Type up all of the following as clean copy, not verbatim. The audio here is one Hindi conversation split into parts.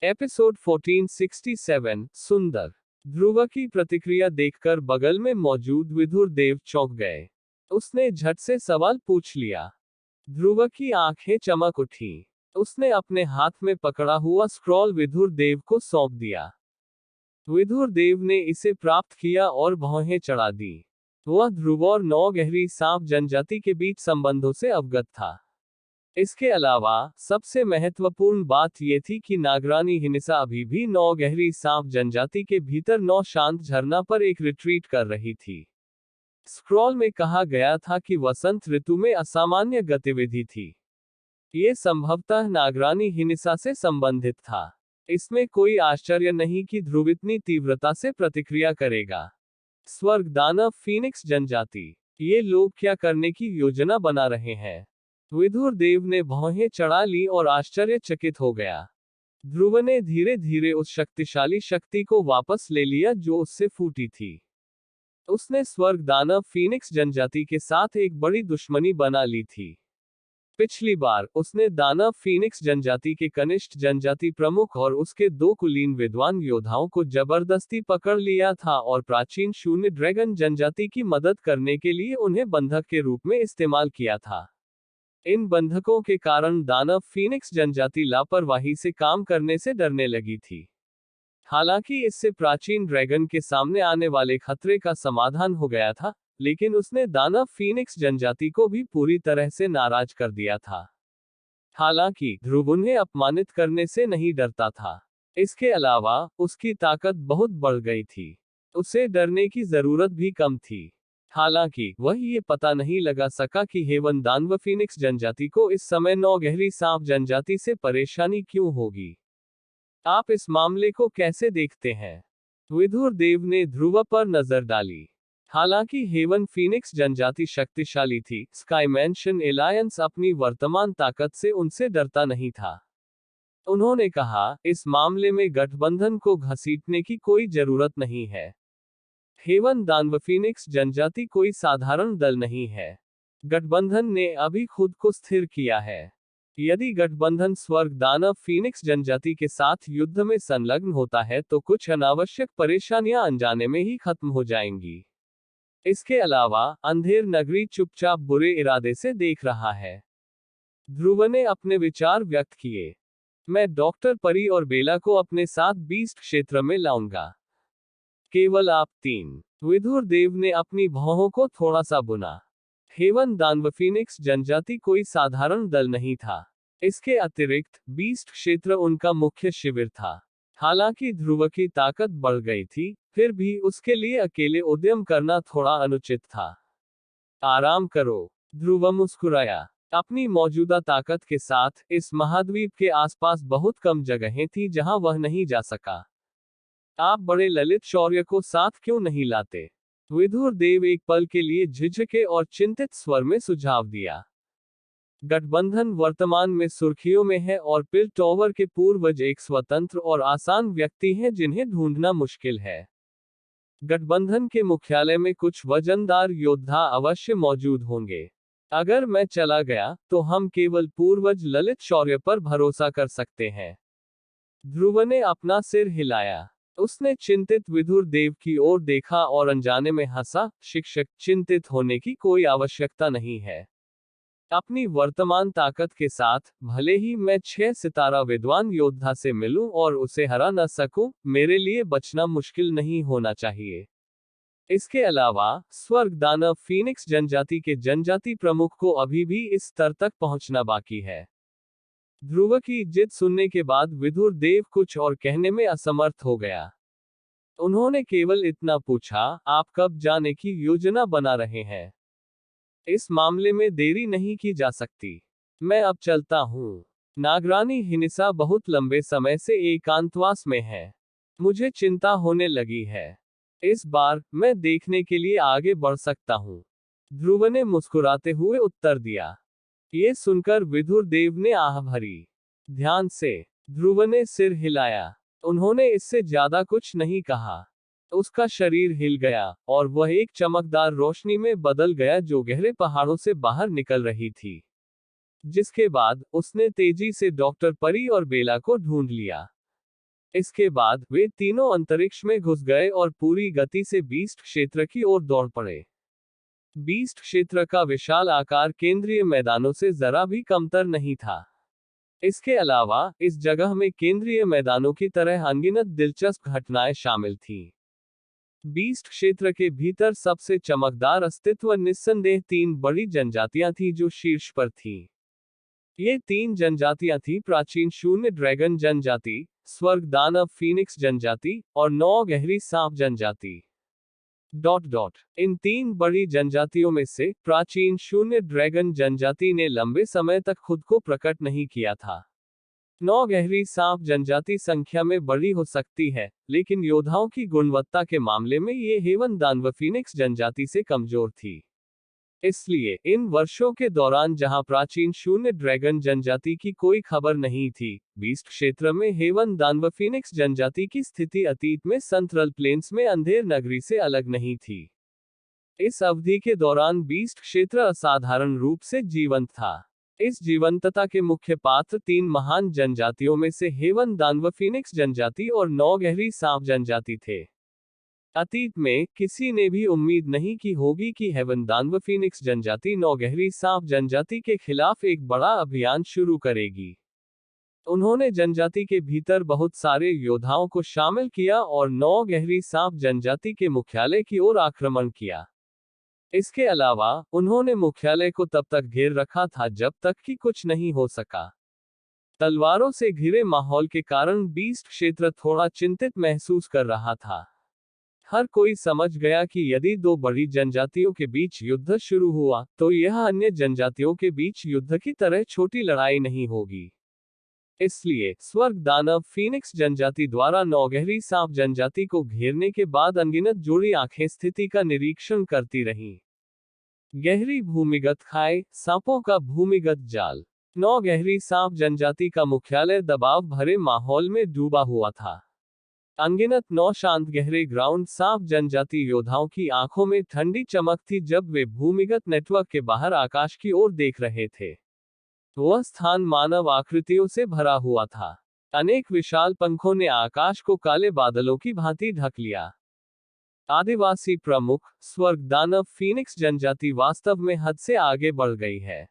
एपिसोड 1467 सुंदर। ध्रुव की प्रतिक्रिया देखकर बगल में मौजूद विदुर देव चौंक गए। उसने झट से सवाल पूछ लिया। ध्रुव की आंखें चमक उठी। उसने अपने हाथ में पकड़ा हुआ स्क्रॉल विदुर देव को सौंप दिया। विदुर देव ने इसे प्राप्त किया और भौहें चढ़ा दी। वह ध्रुव और नौ गहरी सांप जनजाति के बीच संबंधों से अवगत था। इसके अलावा सबसे महत्वपूर्ण बात यह थी कि नागरानी हिनिसा अभी भी नौ गहरी सांप जनजाति के भीतर नौ शांत झरना पर एक रिट्रीट कर रही थी। स्क्रॉल में कहा गया था कि वसंत ऋतु में असामान्य गतिविधि थी। ये संभवतः नागरानी हिनिसा से संबंधित था। इसमें कोई आश्चर्य नहीं कि ध्रुव इतनी तीव्रता से प्रतिक्रिया करेगा। स्वर्ग दानव फीनिक्स जनजाति, ये लोग क्या करने की योजना बना रहे हैं? विदुर देव ने भौहें चढ़ा ली और आश्चर्यचकित हो गया। ध्रुव ने धीरे धीरे उस शक्तिशाली शक्ति को वापस ले लिया जो उससे फूटी थी। उसने स्वर्ग दानव फीनिक्स जनजाति के साथ एक बड़ी दुश्मनी बना ली थी। पिछली बार उसने दानव फीनिक्स जनजाति के कनिष्ठ जनजाति प्रमुख और उसके दो कुलीन विद्वान योद्धाओं को जबरदस्ती पकड़ लिया था और प्राचीन शून्य ड्रैगन जनजाति की मदद करने के लिए उन्हें बंधक के रूप में इस्तेमाल किया था। इन बंधकों के कारण दानव फीनिक्स जनजाति लापरवाही से काम करने से डरने लगी थी। हालांकि इससे प्राचीन ड्रैगन के सामने आने वाले खतरे का समाधान हो गया था, लेकिन उसने दानव फीनिक्स जनजाति को भी पूरी तरह से नाराज कर दिया था। हालांकि ध्रुव उन्हें अपमानित करने से नहीं डरता था। इसके अलावा उसकी ताकत बहुत बढ़ गई थी। उसे डरने की जरूरत भी कम थी। हालांकि वह ये पता नहीं लगा सका कि हेवन दानव फीनिक्स जनजाति को इस समय नौ गहरी सांप जनजाति से परेशानी क्यों होगी। आप इस मामले को कैसे देखते हैं? विदुर देव ने ध्रुव पर नजर डाली। हालांकि हेवन फीनिक्स जनजाति शक्तिशाली थी, स्काई मैंशन एलायंस अपनी वर्तमान ताकत से उनसे डरता नहीं था। उन्होंने कहा, इस मामले में गठबंधन को घसीटने की कोई जरूरत नहीं है। हेवन दानव फीनिक्स जनजाति कोई साधारण दल नहीं है। गठबंधन ने अभी खुद को स्थिर किया है। यदि गठबंधन स्वर्ग दानव फीनिक्स जनजाति के साथ युद्ध में संलग्न होता है तो कुछ अनावश्यक परेशानियां अनजाने में ही खत्म हो जाएंगी। इसके अलावा अंधेर नगरी चुपचाप बुरे इरादे से देख रहा है। ध्रुव ने अपने विचार व्यक्त किए। मैं डॉक्टर परी और बेला को अपने साथ बीस्ट क्षेत्र में लाऊंगा। केवल आप तीन। विदुर देव ने अपनी भौहों को थोड़ा सा बुना। हेवन दानव फीनिक्स जनजाति कोई साधारण दल नहीं था। इसके अतिरिक्त बीस्ट क्षेत्र उनका मुख्य शिविर था। हालांकि ध्रुव की ताकत बढ़ गई थी, फिर भी उसके लिए अकेले उद्यम करना थोड़ा अनुचित था। आराम करो, ध्रुव मुस्कुराया। अपनी मौजूदा ताकत के साथ इस महाद्वीप के आसपास बहुत कम जगहें थी जहां वह नहीं जा सका। आप बड़े ललित शौर्य को साथ क्यों नहीं लाते? विदुर देव एक पल के लिए झिझके और चिंतित स्वर में सुझाव दिया। गठबंधन वर्तमान में सुर्खियों में है और पिल टॉवर के पूर्वज एक स्वतंत्र और आसान व्यक्ति हैं जिन्हें ढूंढना मुश्किल है। गठबंधन के मुख्यालय में कुछ वजनदार योद्धा अवश्य मौजूद होंगे। अगर मैं चला गया तो हम केवल पूर्वज ललित शौर्य पर भरोसा कर सकते हैं। ध्रुव ने अपना सिर हिलाया। उसने चिंतित विदुर देव की ओर देखा और अनजाने में हंसा। शिक्षक, चिंतित होने की कोई आवश्यकता नहीं है। अपनी वर्तमान ताकत के साथ भले ही मैं 6 सितारा विद्वान योद्धा से मिलूं और उसे हरा न सकूं, मेरे लिए बचना मुश्किल नहीं होना चाहिए। इसके अलावा स्वर्ग दानव फीनिक्स जनजाति के जनजाति प्रमुख को अभी भी इस स्तर तक पहुंचना बाकी है। ध्रुव की जिद सुनने के बाद विदुर देव कुछ और कहने में असमर्थ हो गया। उन्होंने केवल इतना पूछा, आप कब जाने की योजना बना रहे हैं? इस मामले में देरी नहीं की जा सकती। मैं अब चलता हूँ। नागरानी हिनिसा बहुत लंबे समय से एकांतवास में है। मुझे चिंता होने लगी है। इस बार मैं देखने के लिए आगे बढ़ सकता हूँ। ध्रुव ने मुस्कुराते हुए उत्तर दिया। ये सुनकर विदुर देव ने आह भरी। ध्यान से। ध्रुव ने सिर हिलाया। उन्होंने इससे ज्यादा कुछ नहीं कहा। उसका शरीर हिल गया और वह एक चमकदार रोशनी में बदल गया जो गहरे पहाड़ों से बाहर निकल रही थी। जिसके बाद उसने तेजी से डॉक्टर परी और बेला को ढूंढ लिया। इसके बाद वे तीनों अंतरिक्ष में घुस गए और पूरी गति से बीस्ट क्षेत्र की ओर दौड़ पड़े। बीस्ट क्षेत्र का विशाल आकार केंद्रीय मैदानों से जरा भी कमतर नहीं था। इसके अलावा इस जगह में केंद्रीय मैदानों की तरह अनगिनत दिलचस्प घटनाएं शामिल थीं। बीस्ट क्षेत्र के भीतर सबसे चमकदार अस्तित्व निस्संदेह तीन बड़ी जनजातियां थीं जो शीर्ष पर थीं। ये तीन जनजातियां थीं प्राचीन शून्य ड्रैगन जनजाति, स्वर्ग दानव फीनिक्स जनजाति और नौ गहरी सांप जनजाति। इन तीन बड़ी जनजातियों में से प्राचीन शून्य ड्रैगन जनजाति ने लंबे समय तक खुद को प्रकट नहीं किया था। नौ गहरी सांप जनजाति संख्या में बड़ी हो सकती है, लेकिन योद्धाओं की गुणवत्ता के मामले में ये हेवन दानव फीनिक्स जनजाति से कमजोर थी। इसलिए इन वर्षों के दौरान जहां प्राचीन शून्य ड्रैगन जनजाति की कोई खबर नहीं थी, बीस्ट क्षेत्र में हेवन दानव फीनिक्स जनजाति की स्थिति अतीत में सेंट्रल प्लेन्स में अंधेर नगरी से अलग नहीं थी। इस अवधि के दौरान बीस्ट क्षेत्र असाधारण रूप से जीवंत था। इस जीवंतता के मुख्य पात्र तीन महान जनजातियों में से हेवन दानव फीनिक्स जनजाति और नौ गहरी सांप जनजाति थे। अतीत में किसी ने भी उम्मीद नहीं की होगी कि हेवन दानव फीनिक्स जनजाति नौ गहरी सांप जनजाति के खिलाफ एक बड़ा अभियान शुरू करेगी। उन्होंने जनजाति के भीतर बहुत सारे योद्धाओं को शामिल किया और नौ गहरी सांप जनजाति के मुख्यालय की ओर आक्रमण किया। इसके अलावा उन्होंने मुख्यालय को तब तक घेर रखा था जब तक कि कुछ नहीं हो सका। तलवारों से घिरे माहौल के कारण बीस्ट क्षेत्र थोड़ा चिंतित महसूस कर रहा था। हर कोई समझ गया कि यदि दो बड़ी जनजातियों के बीच युद्ध शुरू हुआ, तो यह अन्य जनजातियों के बीच युद्ध की तरह छोटी लड़ाई नहीं होगी। इसलिए स्वर्ग दानव फीनिक्स जनजाति द्वारा नौ गहरी सांप जनजाति को घेरने के बाद अनगिनत जोड़ी आंखें स्थिति का निरीक्षण करती रहीं। गहरी भूमिगत खाई, सांपों का भूमिगत जाल। नौ गहरी सांप जनजाति का मुख्यालय दबाव भरे माहौल में डूबा हुआ था। अनगिनत नौ शांत गहरे ग्राउंड सांप जनजाति योद्धाओं की आंखों में ठंडी चमक थी जब वे भूमिगत नेटवर्क के बाहर आकाश की ओर देख रहे थे। वह स्थान मानव आकृतियों से भरा हुआ था। अनेक विशाल पंखों ने आकाश को काले बादलों की भांति ढक लिया। आदिवासी प्रमुख स्वर्ग दानव फीनिक्स जनजाति वास्तव में हद से आगे बढ़ गई है।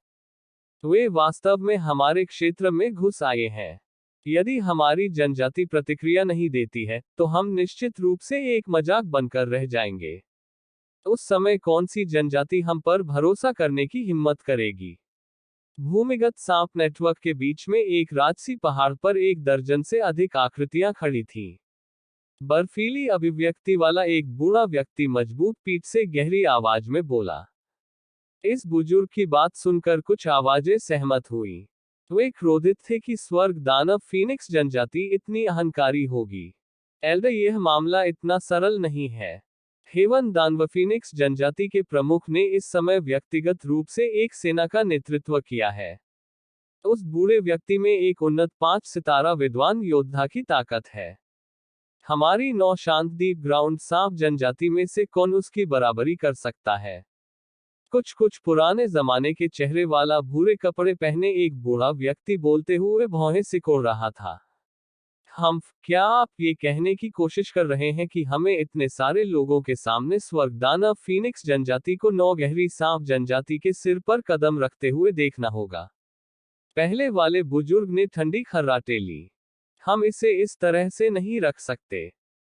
वे वास्तव में हमारे क्षेत्र में घुस आए हैं। यदि हमारी जनजाति प्रतिक्रिया नहीं देती है, तो हम निश्चित रूप से एक मजाक बनकर रह जाएंगे। उस समय कौन सी जनजाति हम पर भरोसा करने की हिम्मत करेगी? भूमिगत सांप नेटवर्क के बीच में एक राजसी पहाड़ पर एक दर्जन से अधिक आकृतियां खड़ी थीं। बर्फीली अभिव्यक्ति वाला एक बूढ़ा व्यक्ति मजबूत पीठ से गहरी आवाज में बोला। इस बुजुर्ग की बात सुनकर कुछ आवाजें सहमत हुई। वे क्रोधित थे कि स्वर्ग दानव फीनिक्स जनजाति इतनी अहंकारी होगी। एल्डर, यह मामला इतना सरल नहीं है। हेवन दानव फीनिक्स जनजाति के प्रमुख ने इस समय व्यक्तिगत रूप से एक सेना का नेतृत्व किया है। उस बूढ़े व्यक्ति में एक उन्नत 5 सितारा विद्वान योद्धा की ताकत है। हमारी नौ शांतद्वीप ग्राउंड सांप जनजाति में से कौन उसकी बराबरी कर सकता है? कुछ पुराने जमाने के चेहरे वाला भूरे कपड़े पहने एक बूढ़ा व्यक्ति बोलते हुए भौहें सिकोड़ रहा था। क्या आप ये कहने की कोशिश कर रहे हैं कि हमें इतने सारे लोगों के सामने स्वर्ग दानव फीनिक्स जनजाति को नौ गहरी सांप जनजाति के सिर पर कदम रखते हुए देखना होगा? पहले वाले बुजुर्ग ने ठंडी खर्राटे ली। हम इसे इस तरह से नहीं रख सकते।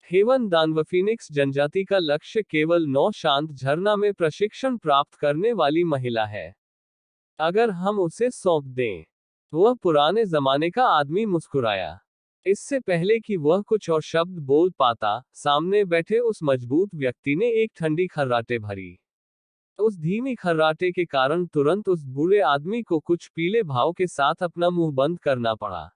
हेवन दानव फीनिक्स जनजाति का लक्ष्य केवल 9 शांत झरना में प्रशिक्षण प्राप्त करने वाली महिला है। अगर हम उसे सौंप दें। वह पुराने जमाने का आदमी मुस्कुराया। इससे पहले कि वह कुछ और शब्द बोल पाता, सामने बैठे उस मजबूत व्यक्ति ने एक ठंडी खर्राटे भरी। उस धीमी खर्राटे के कारण तुरंत उस बूढ़े आदमी को कुछ पीले भाव के साथ अपना मुंह बंद करना पड़ा।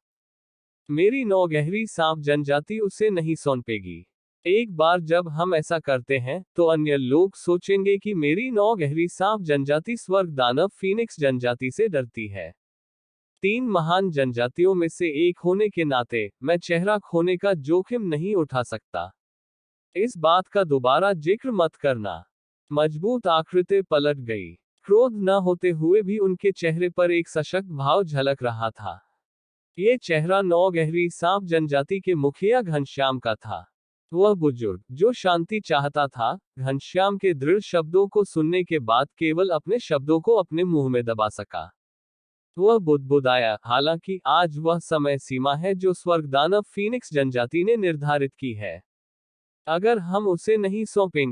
मेरी नौ गहरी सांप जनजाति उसे नहीं सौंपेगी। एक बार जब हम ऐसा करते हैं, तो अन्य लोग सोचेंगे कि मेरी नौ गहरी सांप जनजाति स्वर्ग दानव फीनिक्स जनजाति से डरती है। 3 महान जनजातियों में से एक होने के नाते, मैं चेहरा खोने का जोखिम नहीं उठा सकता। इस बात का दोबारा जिक्र मत करना। मजबूत आकृति पलट गई। क्रोध न होते हुए भी उनके चेहरे पर एक सशक्त भाव झलक रहा था। ये चेहरा नौगहरी सांप जनजाति के मुखिया घनश्याम का था। वह बुजुर्ग, जो शांति चाहता था, घनश्याम के दृढ़ शब्दों को सुनने के बाद केवल अपने शब्दों को अपने मुंह में दबा सका। वह बुदबुदाया, हालांकि आज वह समय सीमा है जो स्वर्गदानव फीनिक्स जनजाति ने निर्धारित की है। अगर हम उसे नहीं सौंपेंगे